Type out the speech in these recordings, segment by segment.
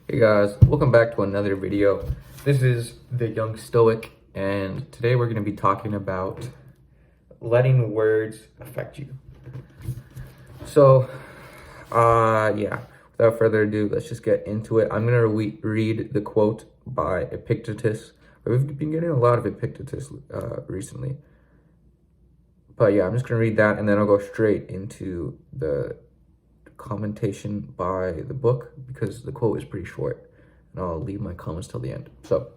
Hey guys, welcome back to another video. This is the Young Stoic, and today we're going to be talking about letting words affect you. So, without further ado, let's just get into it. I'm going to read the quote by Epictetus. We've been getting a lot of Epictetus recently. But yeah, I'm just going to read that, and then I'll go straight into the commentation by the book because the quote is pretty short, and I'll leave my comments till the end. So,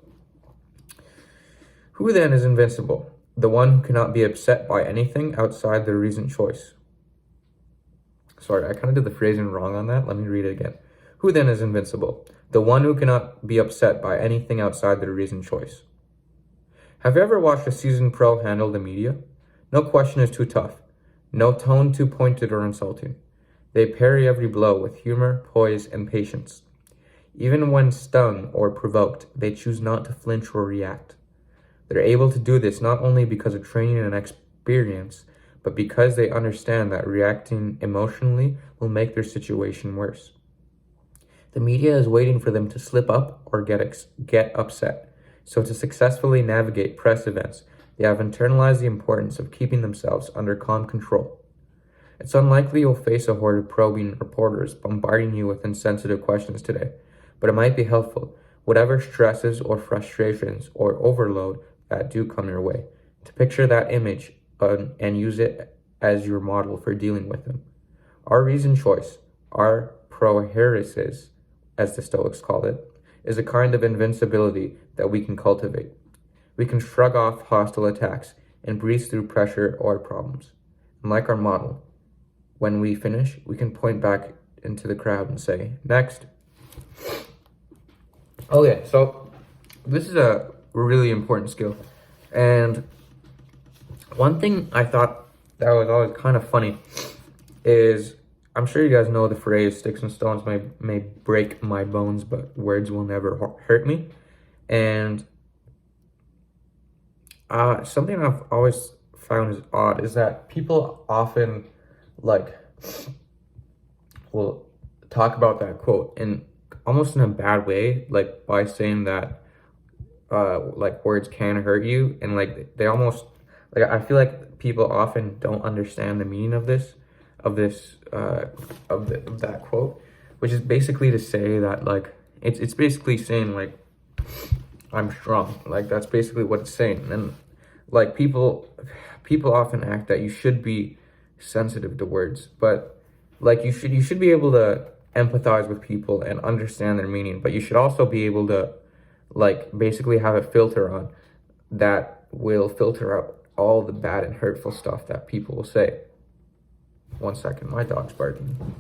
who then is invincible? The one who cannot be upset by anything outside their reasoned choice. Sorry, I kind of did the phrasing wrong on that. Let me read it again. Who then is invincible? The one who cannot be upset by anything outside their reasoned choice. Have you ever watched a seasoned pro handle the media? No question is too tough. No tone too pointed or insulting. They parry every blow with humor, poise, and patience. Even when stung or provoked, they choose not to flinch or react. They're able to do this not only because of training and experience, but because they understand that reacting emotionally will make their situation worse. The media is waiting for them to slip up or get upset. So to successfully navigate press events, they have internalized the importance of keeping themselves under calm control. It's unlikely you'll face a horde of probing reporters bombarding you with insensitive questions today, but it might be helpful, whatever stresses or frustrations or overload that do come your way, to picture that image and use it as your model for dealing with them. Our reasoned choice, our prohairesis, as the Stoics called it, is a kind of invincibility that we can cultivate. We can shrug off hostile attacks and breeze through pressure or problems. And like our model, when we finish, we can point back into the crowd and say, next. Okay, so this is a really important skill. And one thing I thought that was always kind of funny is, I'm sure you guys know the phrase, sticks and stones may break my bones, but words will never hurt me. And something I've always found is odd is that people often will talk about that quote in almost in a bad way, like by saying that words can hurt you, and they almost I feel like people often don't understand the meaning of that quote, which is basically to say that it's basically saying I'm strong. That's basically what it's saying. And people often act that you should be sensitive to words, but you should be able to empathize with people and understand their meaning, but you should also be able to basically have a filter on that will filter out all the bad and hurtful stuff that people will say. 1 second, my dog's barking.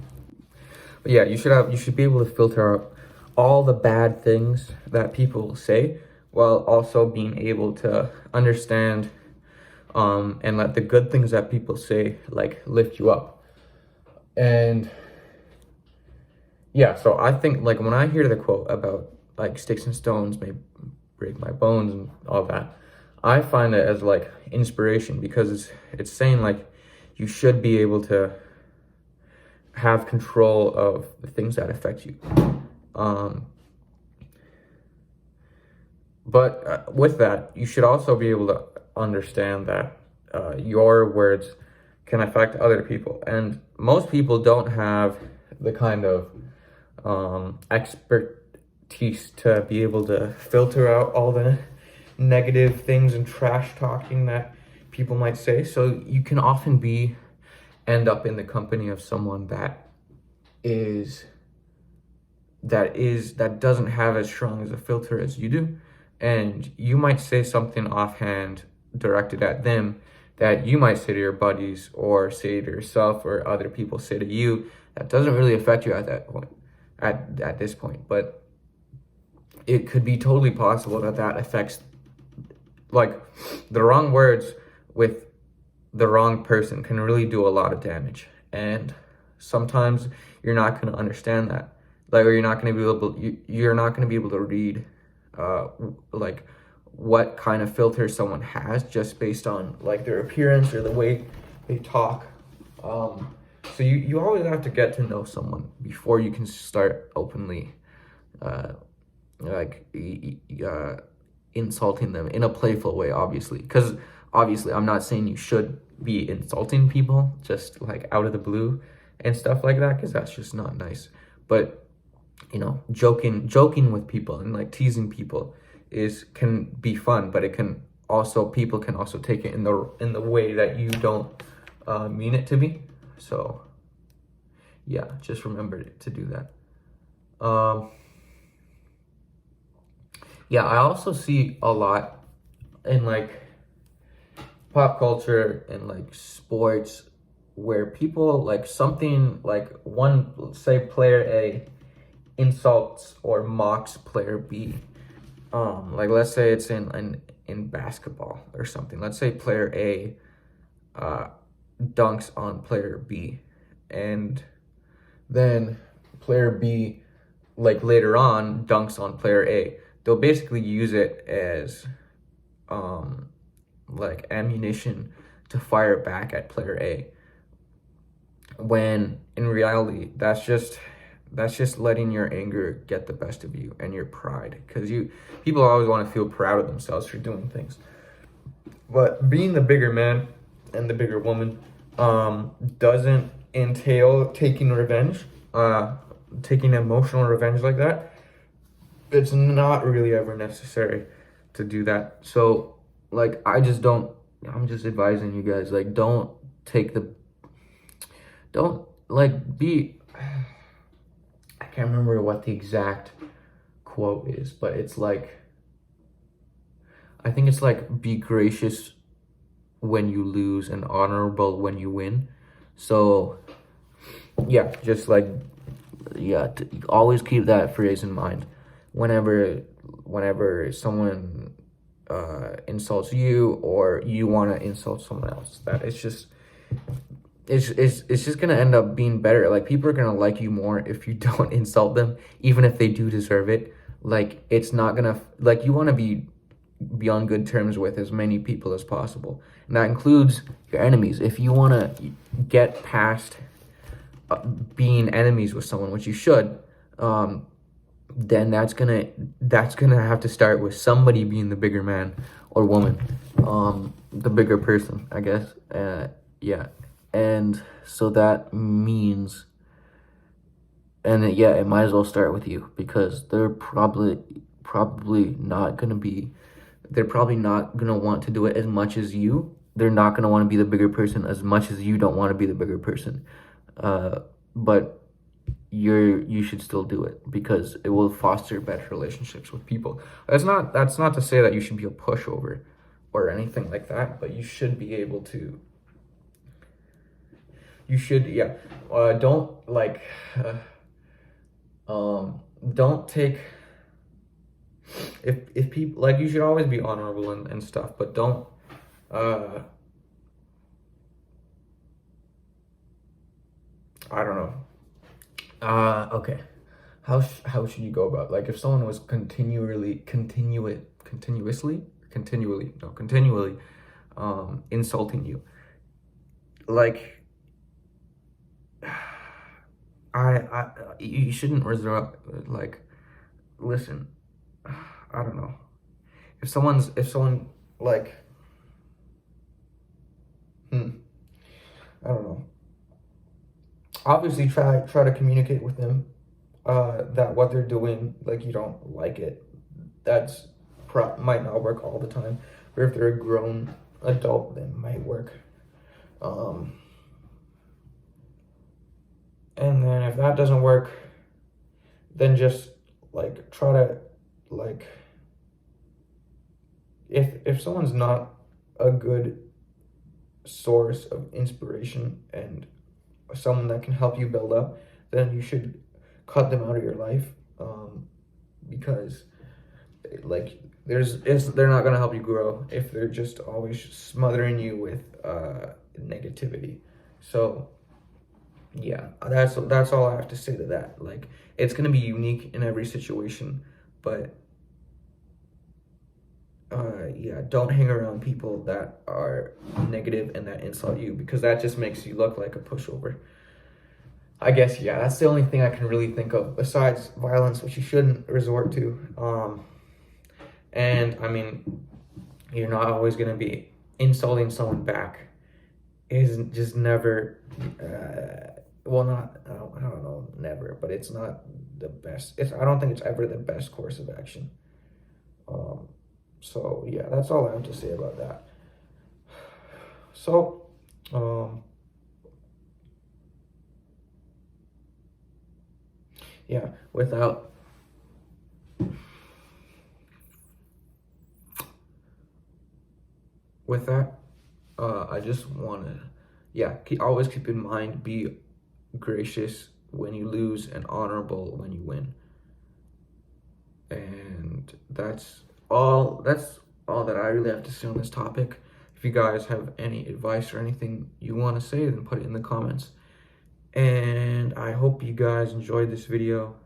But yeah, you should be able to filter out all the bad things that people will say, while also being able to understand and let the good things that people say lift you up. And yeah, so I think when I hear the quote about sticks and stones may break my bones and all that, I find it as inspiration, because it's saying you should be able to have control of the things that affect you. But with that, you should also be able to understand that your words can affect other people. And most people don't have the kind of expertise to be able to filter out all the negative things and trash talking that people might say. So you can often end up in the company of someone that doesn't have as strong as a filter as you do. And you might say something offhand directed at them that you might say to your buddies or say to yourself, or other people say to you, that doesn't really affect you at that point, at this point. But it could be totally possible that affects the wrong words with the wrong person can really do a lot of damage. And sometimes you're not going to understand that, or you're not going to be able to read what kind of filter someone has just based on their appearance or the way they talk. So you always have to get to know someone before you can start openly uh, like insulting them in a playful way, obviously, because obviously I'm not saying you should be insulting people just like out of the blue and stuff like that, because that's just not nice. But joking with people and like teasing people can be fun, but it can also, people can also take it in the way that you don't mean it to be. So yeah, just remember to do that. Yeah, I also see a lot in like pop culture and like sports where people like something like one, say player A insults or mocks player B. Like let's say it's in basketball or something. Let's say player A dunks on player B, and then player B like later on dunks on player A. They'll basically use it as like ammunition to fire back at player A, when in reality that's just letting your anger get the best of you and your pride, because people always want to feel proud of themselves for doing things, but being the bigger man and the bigger woman doesn't entail taking revenge, taking emotional revenge like that. It's not really ever necessary to do that. So like I'm just advising you guys, like don't like be, I can't remember what the exact quote is, but it's like, I think it's like, be gracious when you lose and honorable when you win. So yeah, just like, yeah, always keep that phrase in mind whenever someone insults you or you want to insult someone else. That it's just gonna end up being better. Like people are gonna like you more if you don't insult them, even if they do deserve it. Like it's not gonna, like, you want to be on good terms with as many people as possible, and that includes your enemies. If you want to get past being enemies with someone, which you should, then that's gonna have to start with somebody being the bigger man or woman, the bigger person, I guess. Yeah, and so that means, and yeah, it might as well start with you, because probably not gonna be, they're probably not gonna want to do it as much as you. They're not gonna want to be the bigger person as much as you don't want to be the bigger person. But you should still do it, because it will foster better relationships with people. That's not to say that you should be a pushover or anything like that, but you should be able to. You should, yeah. Don't like, don't take. If people, like, you should always be honorable and stuff, but don't. I don't know. Okay. How should you go about, like, if someone was continually insulting you, like, you shouldn't resort, like, listen, I don't know, if someone like, I don't know, obviously try to communicate with them that what they're doing, like, you don't like it. That's might not work all the time, or if they're a grown adult, then it might work. And then if that doesn't work, then just like try to, like, if someone's not a good source of inspiration and someone that can help you build up, then you should cut them out of your life, because like they're not going to help you grow if they're just always smothering you with negativity. So yeah, that's all I have to say to that. Like, it's going to be unique in every situation, but yeah, don't hang around people that are negative and that insult you, because that just makes you look like a pushover. I guess, yeah, that's the only thing I can really think of besides violence, which you shouldn't resort to. And I mean, you're not always going to be insulting someone back. Is just never, well, not, I don't know, never, but it's not the best. I don't think it's ever the best course of action. So yeah, that's all I have to say about that. So, yeah, with that, I just want to, yeah, always keep in mind, be gracious when you lose and honorable when you win. And that's all that I really have to say on this topic. If you guys have any advice or anything you want to say, then put it in the comments. And I hope you guys enjoyed this video.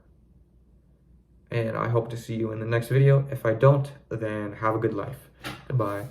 And I hope to see you in the next video. If I don't, then have a good life. Goodbye.